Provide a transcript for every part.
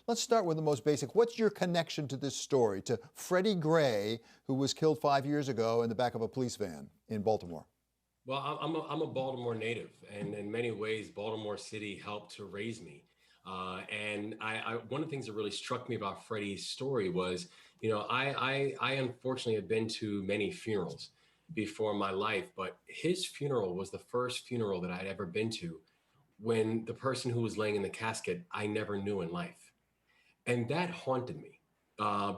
let's start with the most basic. What's your connection to this story, to Freddie Gray, who was killed 5 years ago in the back of a police van in Baltimore? Well, I'm a Baltimore native, and in many ways, Baltimore City helped to raise me. And one of the things that really struck me about Freddie's story was, I unfortunately have been to many funerals before my life, but his funeral was the first funeral that I'd ever been to when the person who was laying in the casket I never knew in life. And that haunted me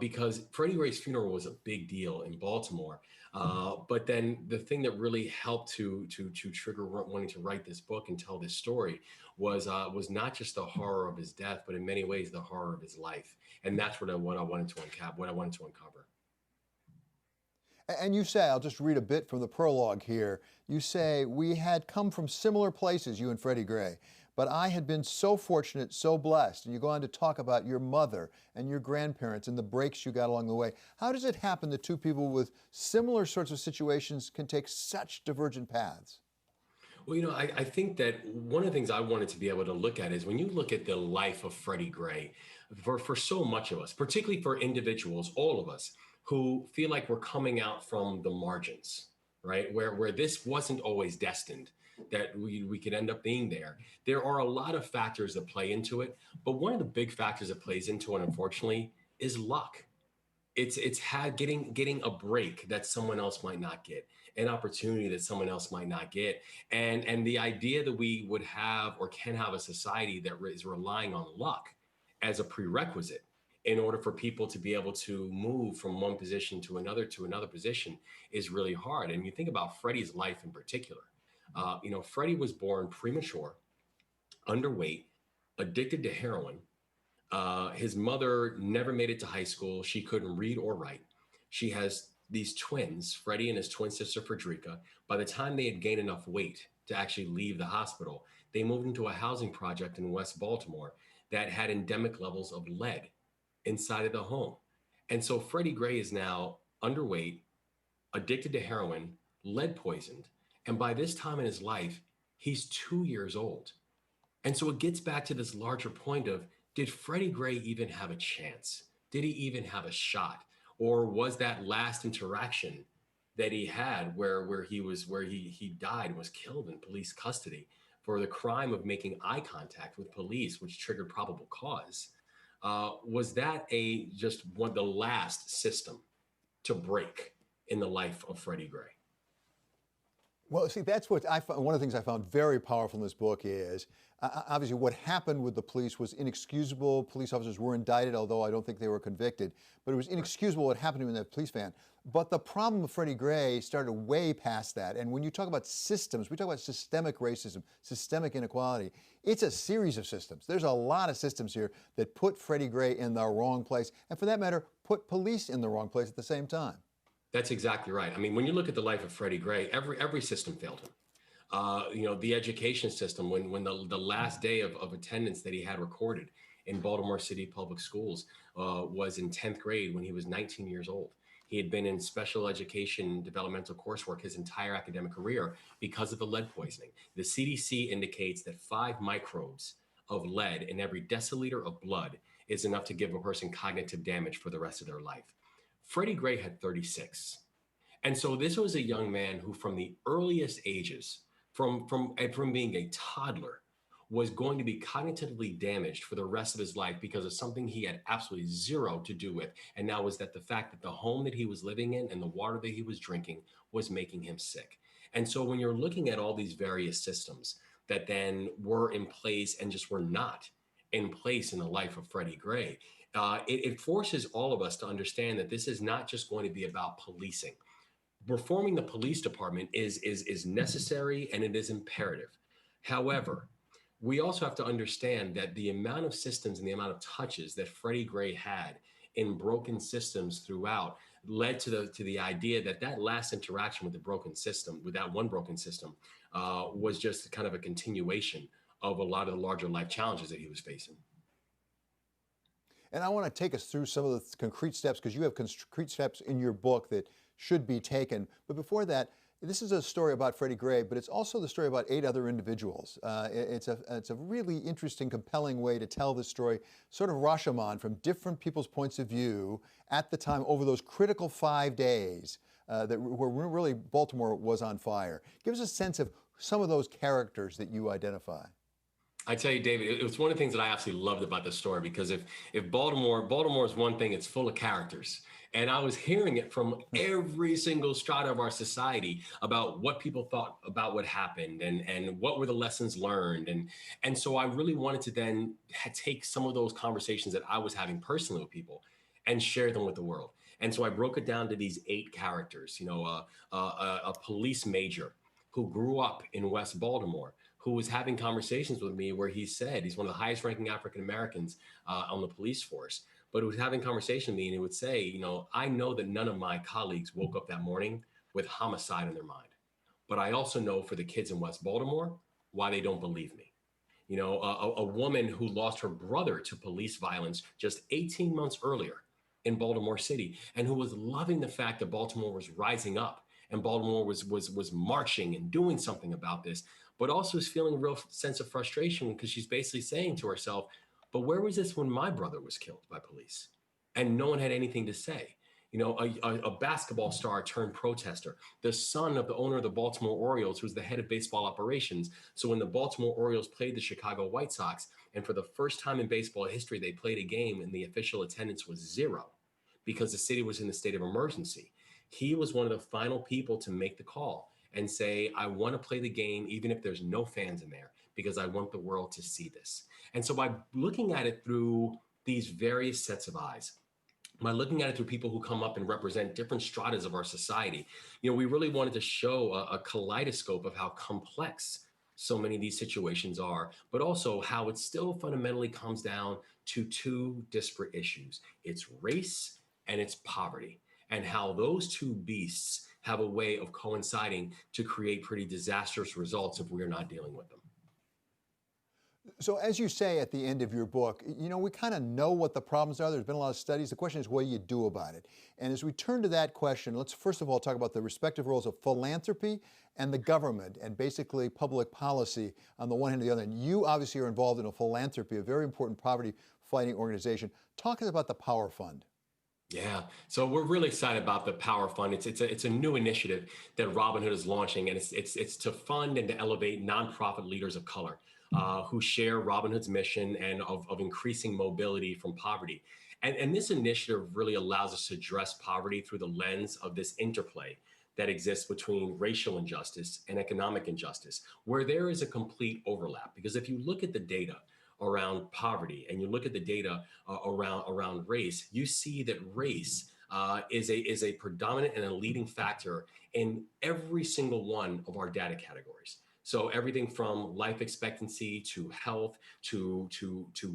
because Freddie Gray's funeral was a big deal in Baltimore. But then the thing that really helped to trigger wanting to write this book and tell this story was not just the horror of his death, but in many ways the horror of his life. And that's what I wanted to what I wanted to uncover. And you say, I'll just read a bit from the prologue here. You say, we had come from similar places, you and Freddie Gray, but I had been so fortunate, so blessed. And you go on to talk about your mother and your grandparents and the breaks you got along the way. How does it happen that two people with similar sorts of situations can take such divergent paths? Well, I think that one of the things I wanted to be able to look at is when you look at the life of Freddie Gray, for so much of us, particularly for individuals, all of us, who feel like we're coming out from the margins, right? Where this wasn't always destined, that we could end up being there. There are a lot of factors that play into it, but one of the big factors that plays into it, unfortunately, is luck. It's had getting a break that someone else might not get, an opportunity that someone else might not get, and the idea that we would have or can have a society that is relying on luck as a prerequisite in order for people to be able to move from one position to another position is really hard. And you think about Freddie's life in particular. Freddie was born premature, underweight, addicted to heroin. His mother never made it to high school. She couldn't read or write. She has these twins, Freddie and his twin sister, Frederica. By the time they had gained enough weight to actually leave the hospital, they moved into a housing project in West Baltimore that had endemic levels of lead inside of the home. And so Freddie Gray is now underweight, addicted to heroin, lead poisoned. And by this time in his life, he's 2 years old. And so it gets back to this larger point of, did Freddie Gray even have a chance? Did he even have a shot? Or was that last interaction that he had where he died and was killed in police custody for the crime of making eye contact with police, which triggered probable cause? Was that a just one the last system to break in the life of Freddie Gray? Well, see, that's what I found. One of the things I found very powerful in this book is obviously what happened with the police was inexcusable. Police officers were indicted, although I don't think they were convicted. But it was inexcusable what happened to him in that police van. But the problem with Freddie Gray started way past that. And when you talk about systems, we talk about systemic racism, systemic inequality. It's a series of systems. There's a lot of systems here that put Freddie Gray in the wrong place, and for that matter, put police in the wrong place at the same time. That's exactly right. I mean, when you look at the life of Freddie Gray, every system failed him. The education system, when the last day of attendance that he had recorded in Baltimore City Public Schools was in 10th grade when he was 19 years old. He had been in special education developmental coursework his entire academic career because of the lead poisoning. The CDC indicates that 5 microbes of lead in every deciliter of blood is enough to give a person cognitive damage for the rest of their life. Freddie Gray had 36. And so this was a young man who, from the earliest ages, from being a toddler, was going to be cognitively damaged for the rest of his life because of something he had absolutely zero to do with. And now was that the fact that the home that he was living in and the water that he was drinking was making him sick. And so when you're looking at all these various systems that then were in place and just were not in place in the life of Freddie Gray, it forces all of us to understand that this is not just going to be about policing. Reforming the police department is necessary and it is imperative. However, we also have to understand that the amount of systems and the amount of touches that Freddie Gray had in broken systems throughout led to the idea that that last interaction with the broken system, with that one broken system, was just kind of a continuation of a lot of the larger life challenges that he was facing. And I want to take us through some of the concrete steps, because you have concrete steps in your book that should be taken. But before that, This is a story about Freddie Gray, but it's also the story about 8 other individuals. It's a really interesting, compelling way to tell this story, sort of Rashomon from different people's points of view at the time over those critical 5 days where really Baltimore was on fire. Give us a sense of some of those characters that you identify. I tell you, David, it was one of the things that I absolutely loved about the story because if Baltimore is one thing, it's full of characters. And I was hearing it from every single strata of our society about what people thought about what happened and what were the lessons learned. And so I really wanted to then take some of those conversations that I was having personally with people and share them with the world. And so I broke it down to these 8 characters, a police major who grew up in West Baltimore, who was having conversations with me where he said he's one of the highest ranking African Americans on the police force, but he was having conversation with me and he would say, I know that none of my colleagues woke up that morning with homicide in their mind, but I also know for the kids in West Baltimore why they don't believe me. A woman who lost her brother to police violence just 18 months earlier in Baltimore City, and who was loving the fact that Baltimore was rising up and Baltimore was marching and doing something about this, but also is feeling a real sense of frustration because she's basically saying to herself, but where was this when my brother was killed by police? And no one had anything to say. A basketball star turned protester, the son of the owner of the Baltimore Orioles, who's the head of baseball operations. So when the Baltimore Orioles played the Chicago White Sox, and for the first time in baseball history, they played a game and the official attendance was 0 because the city was in a state of emergency. He was one of the final people to make the call and say, I want to play the game even if there's no fans in there because I want the world to see this. And so by looking at it through these various sets of eyes, by looking at it through people who come up and represent different stratas of our society, we really wanted to show a kaleidoscope of how complex so many of these situations are, but also how it still fundamentally comes down to 2 disparate issues. It's race and it's poverty, and how those 2 beasts have a way of coinciding to create pretty disastrous results if we're not dealing with them. So as you say at the end of your book, we kind of know what the problems are. There's been a lot of studies. The question is, what do you do about it? And as we turn to that question, let's first of all talk about the respective roles of philanthropy and the government and basically public policy on the one hand and the other. And you obviously are involved in a philanthropy, a very important poverty fighting organization. Talk to us about the Power Fund. Yeah, so we're really excited about the Power Fund. It's a new initiative that Robinhood is launching, and it's to fund and to elevate nonprofit leaders of color who share Robinhood's mission and of increasing mobility from poverty. And this initiative really allows us to address poverty through the lens of this interplay that exists between racial injustice and economic injustice, where there is a complete overlap. Because if you look at the data around poverty and you look at the data around race, you see that race is a predominant and a leading factor in every single one of our data categories. So everything from life expectancy to health to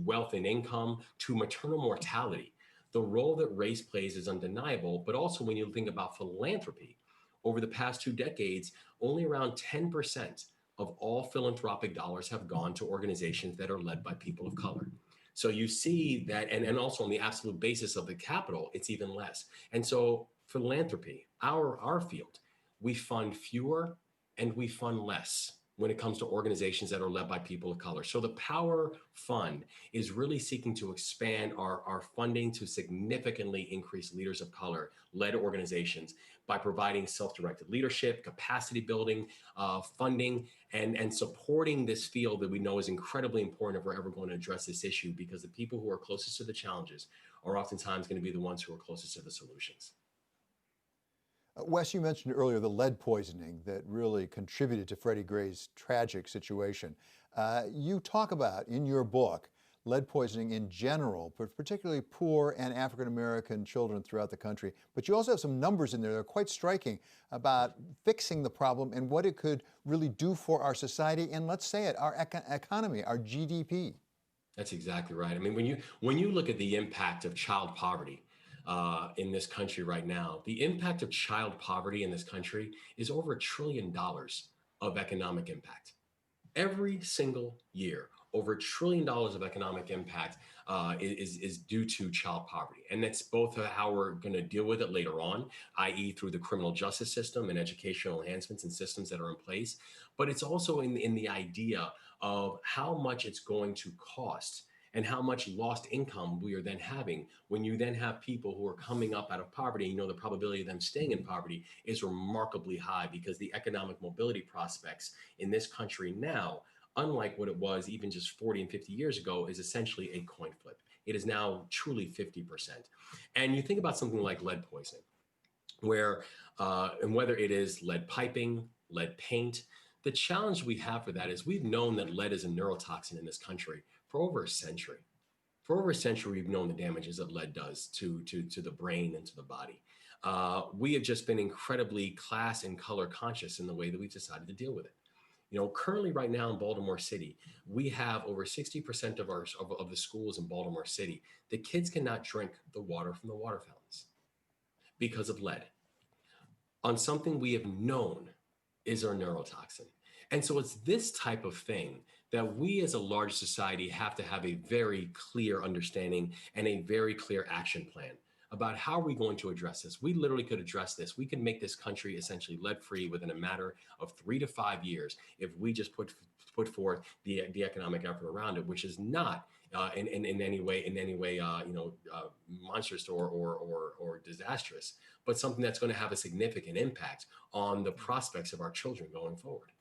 wealth and income to maternal mortality. The role that race plays is undeniable, but also when you think about philanthropy, over the past 2 decades, only around 10% of all philanthropic dollars have gone to organizations that are led by people of color. So you see that, and also on the absolute basis of the capital, it's even less. And so philanthropy, our field, we fund fewer and we fund less when it comes to organizations that are led by people of color. So the Power Fund is really seeking to expand our funding to significantly increase leaders of color led organizations by providing self-directed leadership, capacity building, funding, and supporting this field that we know is incredibly important if we're ever going to address this issue, because the people who are closest to the challenges are oftentimes going to be the ones who are closest to the solutions. Wes, you mentioned earlier the lead poisoning that really contributed to Freddie Gray's tragic situation. You talk about in your book lead poisoning in general, but particularly poor and African American children throughout the country. But you also have some numbers in there that are quite striking about fixing the problem and what it could really do for our society and, let's say it, our economy, our GDP. That's exactly right. I mean, when you look at the impact of child poverty in this country right now, the impact of child poverty in this country is over $1 trillion of economic impact. Every single year, over $1 trillion of economic impact is due to child poverty. And that's both how we're going to deal with it later on, i.e. through the criminal justice system and educational enhancements and systems that are in place. But it's also in the idea of how much it's going to cost and how much lost income we are then having when you then have people who are coming up out of poverty. You know, the probability of them staying in poverty is remarkably high because the economic mobility prospects in this country now, unlike what it was even just 40 and 50 years ago, is essentially a coin flip. It is now truly 50%. And you think about something like lead poisoning, where, and whether it is lead piping, lead paint, the challenge we have for that is we've known that lead is a neurotoxin in this country for over a century. For over a century, we've known the damages that lead does to the brain and to the body. We have just been incredibly class and color conscious in the way that we've decided to deal with it. You know, currently right now in Baltimore City, we have over 60% of the schools in Baltimore City. The kids cannot drink the water from the water fountains because of lead on something we have known is our neurotoxin. And so it's this type of thing that we as a large society have to have a very clear understanding and a very clear action plan about how are we going to address this. We literally could address this. We can make this country essentially lead-free within a matter of 3 to 5 years if we just put forth the economic effort around it, which is not in any way monstrous or disastrous, but something that's going to have a significant impact on the prospects of our children going forward.